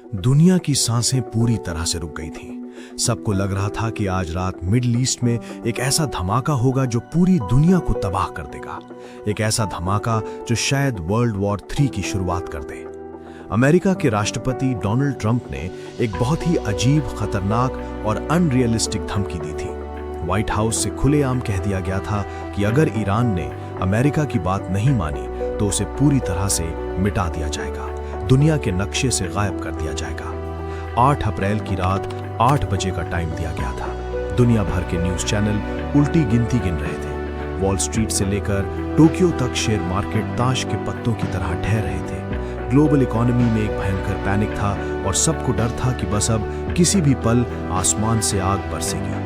दुनिया की सांसें पूरी तरह से रुक गई थीं। सबको लग रहा था कि आज रात मिडिल ईस्ट में एक ऐसा धमाका होगा जो पूरी दुनिया को तबाह कर देगा। एक ऐसा धमाका जो शायद वर्ल्ड वॉर 3 की शुरुआत कर दे। अमेरिका के राष्ट्रपति डोनाल्ड ट्रंप ने एक बहुत ही अजीब, खतरनाक और अनरियलिस्टिक धमकी दी थी। व्हाइट हाउस से खुलेआम कह दिया गया था कि अगर ईरान ने अमेरिका की बात नहीं मानी तो उसे पूरी तरह से मिटा दिया जाएगा, दुनिया के नक्शे से गायब कर दिया जाएगा। 8 अप्रैल की रात 8 बजे का टाइम दिया गया था। दुनिया भर के न्यूज चैनल उल्टी गिनती गिन रहे थे। वॉल स्ट्रीट से लेकर टोक्यो तक शेयर मार्केट ताश के पत्तों की तरह ढह रहे थे। ग्लोबल इकोनॉमी में एक भयंकर पैनिक था और सबको डर था कि बस अब किसी भी पल आसमान से आग बरसेगी।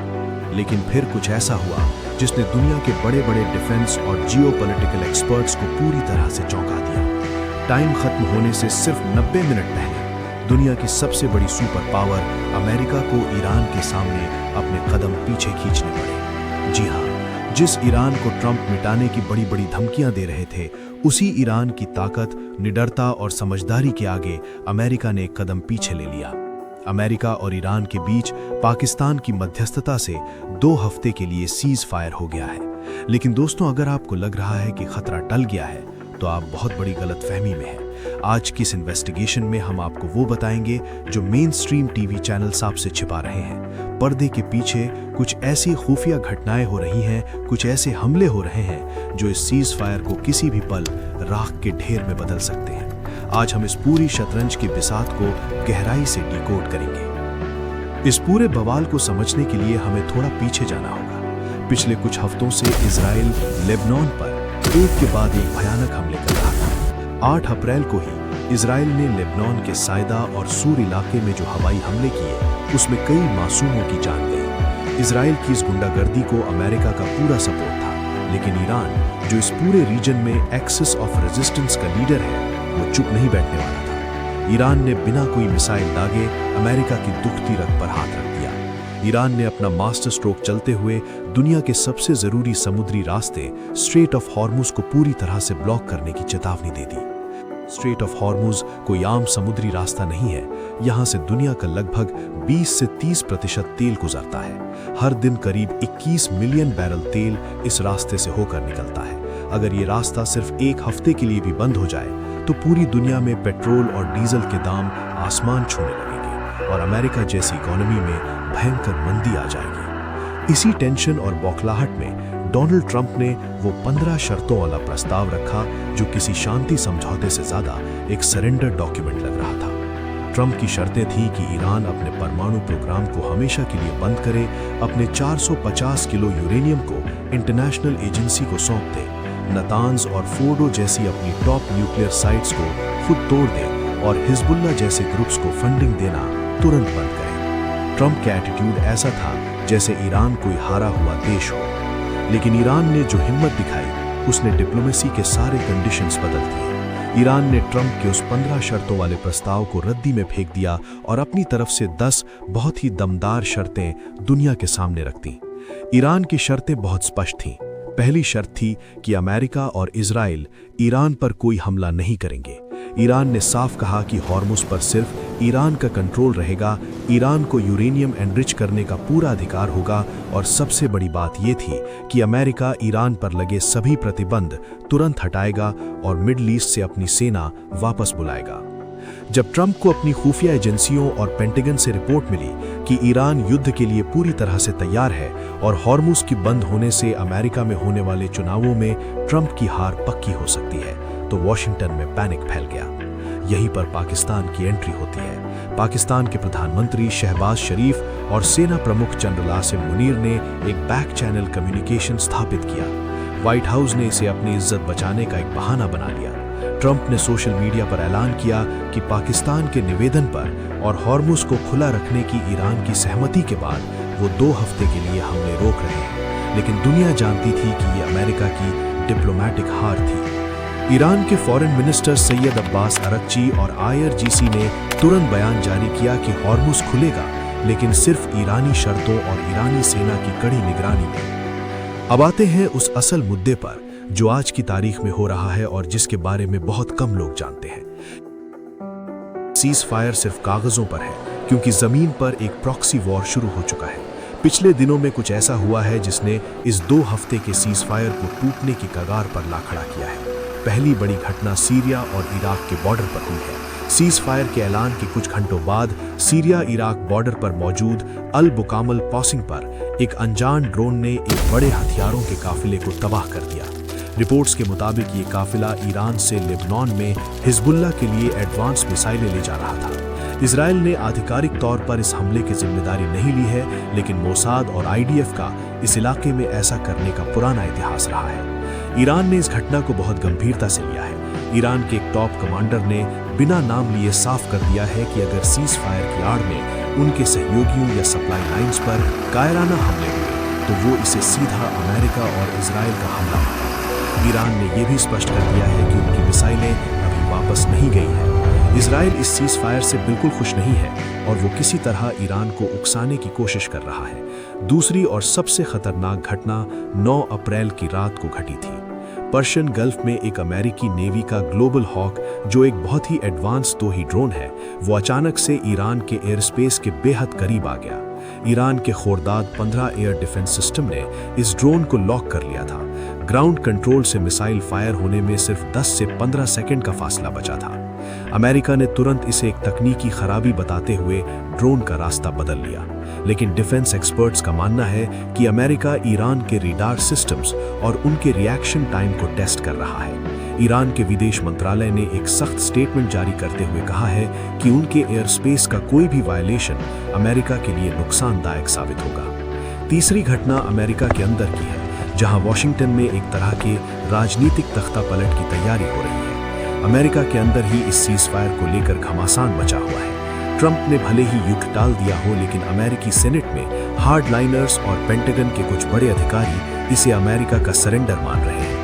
लेकिन फिर कुछ ऐसा हुआ जिसने दुनिया के बड़े बड़े डिफेंस और जियोपॉलिटिकल एक्सपर्ट्स को पूरी तरह से चौंका दिया। टाइम खत्म होने से सिर्फ 90 मिनट पहले दुनिया की सबसे बड़ी सुपर पावर अमेरिका को ईरान के सामने अपने कदम पीछे खींचने पड़े। जी हाँ, जिस ईरान को ट्रंप मिटाने की बड़ी बड़ी धमकियां दे रहे थे, उसी ईरान की ताकत, निडरता और समझदारी के आगे अमेरिका ने एक कदम पीछे ले लिया। अमेरिका और ईरान के बीच पाकिस्तान की मध्यस्थता से 2 हफ्ते के लिए सीज फायर हो गया है। लेकिन दोस्तों, अगर आपको लग रहा है कि खतरा टल गया है तो आप बहुत बड़ी गलतफहमी में हैं। आज की इस इन्वेस्टिगेशन में हम आपको वो बताएंगे जो मेन स्ट्रीम टीवी चैनल्स आपसे छिपा रहे हैं। पर्दे के पीछे कुछ ऐसी खुफिया घटनाएं हो रही हैं, कुछ ऐसे हमले हो रहे हैं जो इस सीज फायर को किसी भी पल राख के ढेर में बदल सकते हैं। आज हम इस पूरी शतरंज की बिसात को गहराई से डिकोड करेंगे। इस पूरे बवाल को समझने के लिए हमें थोड़ा पीछे जाना होगा। पिछले कुछ हफ्तों से इजराइल लेबनान पर एक के बाद एक भयानक हमले कर रहा था। 8 अप्रैल को ही इजराइल ने लेबनान के सायदा और सूर इलाके में जो हवाई हमले किए, उसमें कई मासूमों की जान गई। इजराइल की इस गुंडागर्दी को अमेरिका का पूरा सपोर्ट था, लेकिन ईरान, जो इस पूरे रीजन में एक्सिस ऑफ रेजिस्टेंस का लीडर है, वो चुप नहीं बैठने वाला था। ईरान ने बिना कोई मिसाइल दागे अमेरिका की दुखती रग पर हाथ रख दिया। ईरान ने अपना मास्टर स्ट्रोक चलते हुए दुनिया के सबसे जरूरी समुद्री रास्ते स्ट्रेट ऑफ हॉर्मुज को पूरी तरह से ब्लॉक करने की चेतावनी दे दी। स्ट्रेट ऑफ हॉर्मुज कोई आम समुद्री रास्ता नहीं है। यहाँ से दुनिया का लगभग 20 से 30% तेल गुजरता है। हर दिन करीब 21 मिलियन बैरल तेल इस रास्ते से होकर निकलता है। अगर ये रास्ता सिर्फ 1 हफ्ते के लिए भी बंद हो जाए तो पूरी दुनिया में पेट्रोल और डीजल के दाम आसमान छूने लगेंगे और अमेरिका जैसी इकोनॉमी में भयंकर मंदी आ जाएगी। इसी टेंशन और बौखलाहट में डोनाल्ड ट्रंप ने वो 15 शर्तों वाला प्रस्ताव रखा जो किसी शांति समझौते से ज्यादा एक सरेंडर डॉक्यूमेंट लग रहा था। ट्रंप की शर्तें थीं कि ईरान अपने परमाणु प्रोग्राम को हमेशा के लिए बंद करे, अपने 450 किलो यूरेनियम को इंटरनेशनल एजेंसी को सौंप दे, नतांज और फोर्डो जैसी अपनी टॉप न्यूक्लियर साइट्स को खुद तोड़ दे और हिजबुल्लाह जैसे ग्रुप्स को फंडिंग देना तुरंत बंद करे। ट्रंप का एटीट्यूड ऐसा था जैसे ईरान कोई हारा हुआ देश हो। लेकिन ईरान ने जो हिम्मत दिखाई, उसने डिप्लोमेसी के सारे कंडीशंस बदल दिए। ईरान ने ट्रंप के उस 15 शर्तों वाले प्रस्ताव को रद्दी में फेंक दिया और अपनी तरफ से 10 बहुत ही दमदार शर्तें दुनिया के सामने रख दी। ईरान की शर्तें बहुत स्पष्ट थीं। पहली शर्त थी कि अमेरिका और इजराइल ईरान पर कोई हमला नहीं करेंगे। ईरान ने साफ कहा कि हॉर्मुज पर सिर्फ ईरान का कंट्रोल रहेगा, ईरान को यूरेनियम एनरिच करने का पूरा अधिकार होगा और सबसे बड़ी बात यह थी कि अमेरिका ईरान पर लगे सभी प्रतिबंध तुरंत हटाएगा और मिडिल ईस्ट से अपनी सेना वापस बुलाएगा। जब ट्रंप को अपनी खुफिया एजेंसियों और पेंटागन से रिपोर्ट मिली कि ईरान युद्ध के लिए पूरी तरह से तैयार है और हॉर्मुज की बंद होने से अमेरिका में होने वाले चुनावों में ट्रंप की हार पक्की हो सकती है, तो वॉशिंगटन में पैनिक फैल गया। यहीं पर पाकिस्तान की एंट्री होती है। पाकिस्तान के प्रधानमंत्री शहबाज शरीफ और सेना प्रमुख जनरल आसिम मुनीर ने एक बैक चैनल कम्युनिकेशन स्थापित किया। व्हाइट हाउस ने इसे अपनी इज्जत बचाने का एक बहाना बना लिया। ट्रंप ने सोशल मीडिया पर ऐलान किया कि पाकिस्तान के निवेदन पर और हॉर्मुज को खुला रखने की ईरान की सहमति के बाद वो 2 हफ्ते के लिए हमले रोक रहे हैं। लेकिन दुनिया जानती थी कि ये अमेरिका की डिप्लोमेटिक हार थी। ईरान के फॉरेन मिनिस्टर सैयद अब्बास अरक्ची और IRGC ने तुरंत बयान जारी किया कि हॉर्मुज खुलेगा, लेकिन सिर्फ ईरानी शर्तों और ईरानी सेना की कड़ी निगरानी में। अब आते हैं उस असल मुद्दे पर जो आज की तारीख में हो रहा है और जिसके बारे में बहुत कम लोग जानते हैं। सीज फायर सिर्फ कागजों पर है, क्योंकि जमीन पर एक प्रॉक्सी वॉर शुरू हो चुका है। पिछले दिनों में कुछ ऐसा हुआ है जिसने इस 2 हफ्ते के सीज फायर को टूटने की कगार पर ला खड़ा किया है। पहली बड़ी घटना सीरिया और इराक के बॉर्डर पर हुई है। सीज फायर के ऐलान के कुछ घंटों बाद सीरिया इराक बॉर्डर पर मौजूद अल बुकामल क्रॉसिंग पर एक अनजान ड्रोन ने एक बड़े हथियारों के काफिले को तबाह कर दिया। रिपोर्ट्स के मुताबिक ये काफिला ईरान से लेबनान में हिजबुल्लाह के लिए एडवांस मिसाइलें ले जा रहा था। इजराइल ने आधिकारिक तौर पर इस हमले की जिम्मेदारी नहीं ली है, लेकिन मोसाद और आईडीएफ का इस इलाके में ऐसा करने का पुराना इतिहास रहा है। ईरान ने इस घटना को बहुत गंभीरता से लिया है। ईरान के एक टॉप कमांडर ने बिना नाम लिए साफ कर दिया है कि अगर सीज फायर की आड़ में उनके सहयोगियों या सप्लाई लाइंस पर कायराना हमले हुए तो वो इसे सीधा अमेरिका और इजराइल का हमला माना। ईरान ने यह भी स्पष्ट कर दिया है कि उनकी मिसाइलें अभी वापस नहीं गई हैं। इजराइल इस सीज फायर से बिल्कुल खुश नहीं है और वो किसी तरह ईरान को उकसाने की कोशिश कर रहा है। दूसरी और सबसे खतरनाक घटना 9 अप्रैल की रात को घटी थी। पर्शियन गल्फ में एक अमेरिकी नेवी का ग्लोबल हॉक, जो एक बहुत ही एडवांस तोही ड्रोन है, वो अचानक से ईरान के एयर स्पेस के बेहद करीब आ गया। ईरान के खोरदाद 15 एयर डिफेंस सिस्टम ने इस ड्रोन को लॉक कर लिया था। ग्राउंड कंट्रोल से मिसाइल फायर होने में सिर्फ 10 से 15 सेकंड का फासला बचा था। अमेरिका ने तुरंत इसे एक तकनीकी खराबी बताते हुए ड्रोन का रास्ता बदल लिया, लेकिन डिफेंस एक्सपर्ट्स का मानना है कि अमेरिका ईरान के रडार सिस्टम्स और उनके रिएक्शन टाइम को टेस्ट कर रहा है। ईरान के विदेश मंत्रालय ने एक सख्त स्टेटमेंट जारी करते हुए कहा है कि उनके एयर स्पेस का कोई भी वायलेशन अमेरिका के लिए नुकसानदायक साबित होगा। तीसरी घटना अमेरिका के अंदर की है, जहां वॉशिंगटन में एक तरह के राजनीतिक तख्तापलट की तैयारी हो रही है। अमेरिका के अंदर ही इस सीज फायर को लेकर घमासान मचा हुआ है। ट्रंप ने भले ही युद्ध टाल दिया हो, लेकिन अमेरिकी सेनेट में हार्डलाइनर्स और पेंटागन के कुछ बड़े अधिकारी इसे अमेरिका का सरेंडर मान रहे हैं।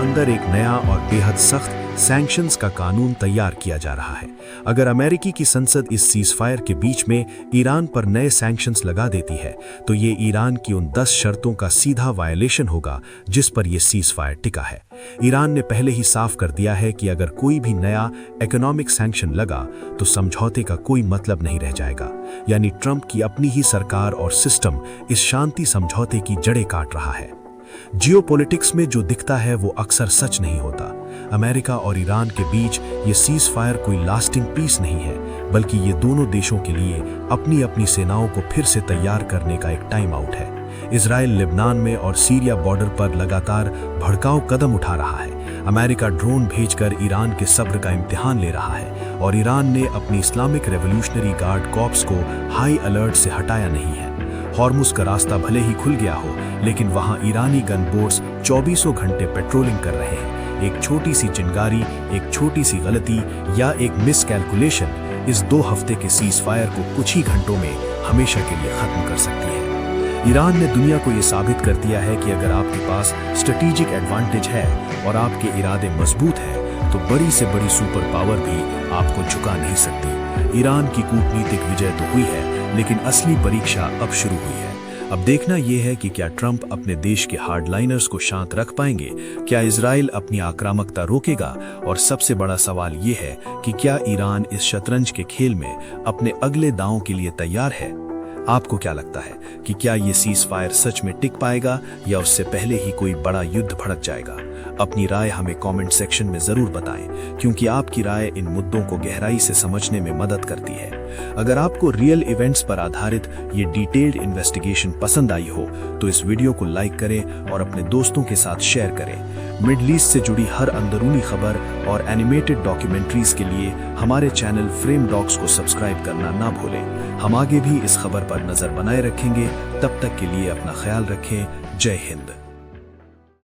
अंदर एक नया और बेहद सख्त सैंक्शंस का कानून तैयार किया जा रहा है। अगर अमेरिकी की संसद इस सीज फायर के बीच में ईरान पर नए सैंक्शंस लगा देती है तो ये ईरान की उन 10 शर्तों का सीधा वायलेशन होगा जिस पर यह सीज फायर टिका है। ईरान ने पहले ही साफ कर दिया है कि अगर कोई भी नया इकोनॉमिक सैंक्शन लगा तो समझौते का कोई मतलब नहीं रह जाएगा। यानी ट्रंप की अपनी ही सरकार और सिस्टम इस शांति समझौते की जड़ें काट रहा है। जियोपॉलिटिक्स में जो दिखता है वो अक्सर सच नहीं होता। अमेरिका और ईरान के बीच ये सीज फायर कोई लास्टिंग पीस नहीं है, बल्कि ये दोनों देशों के लिए अपनी अपनी सेनाओं को फिर से तैयार करने का एक टाइम आउट है। इजराइल लेबनान में और सीरिया बॉर्डर पर लगातार भड़काऊ कदम उठा रहा है। अमेरिका ड्रोन भेजकर ईरान के सब्र का इम्तिहान ले रहा है और ईरान ने अपनी इस्लामिक रेवोल्यूशनरी गार्ड कॉर्प्स को हाई अलर्ट से हटाया नहीं है। हॉर्मुज का रास्ता भले ही खुल गया हो, लेकिन वहां ईरानी गन बोट्स 24 घंटे पेट्रोलिंग कर रहे हैं। एक छोटी सी चिंगारी, एक छोटी सी गलती या एक मिसकैलकुलेशन इस 2 हफ्ते के सीज फायर को कुछ ही घंटों में हमेशा के लिए खत्म कर सकती है। ईरान ने दुनिया को यह साबित कर दिया है कि अगर आपके पास स्ट्रेटेजिक एडवांटेज है और आपके इरादे मजबूत हैं, तो बड़ी से बड़ी सुपर पावर भी आपको झुका नहीं सकती। ईरान की कूटनीतिक विजय तो हुई है, लेकिन असली परीक्षा अब शुरू हुई है। अब देखना यह है कि क्या ट्रंप अपने देश के हार्डलाइनर्स को शांत रख पाएंगे, क्या इजराइल अपनी आक्रामकता रोकेगा, और सबसे बड़ा सवाल यह है कि क्या ईरान इस शतरंज के खेल में अपने अगले दांव के लिए तैयार है। आपको क्या लगता है कि क्या ये सीज फायर सच में टिक पाएगा या उससे पहले ही कोई बड़ा युद्ध भड़क जाएगा? अपनी राय हमें कमेंट सेक्शन में जरूर बताएं, क्योंकि आपकी राय इन मुद्दों को गहराई से समझने में मदद करती है। अगर आपको रियल इवेंट्स पर आधारित ये डिटेल्ड इन्वेस्टिगेशन पसंद आई हो तो इस वीडियो को लाइक करें और अपने दोस्तों के साथ शेयर करें। मिडल ईस्ट से जुड़ी हर अंदरूनी खबर और एनिमेटेड डॉक्यूमेंट्रीज के लिए हमारे चैनल फ्रेम डॉक्स को सब्सक्राइब करना ना भूलें। हम आगे भी इस खबर पर नजर बनाए रखेंगे। तब तक के लिए अपना ख्याल रखें। जय हिंद।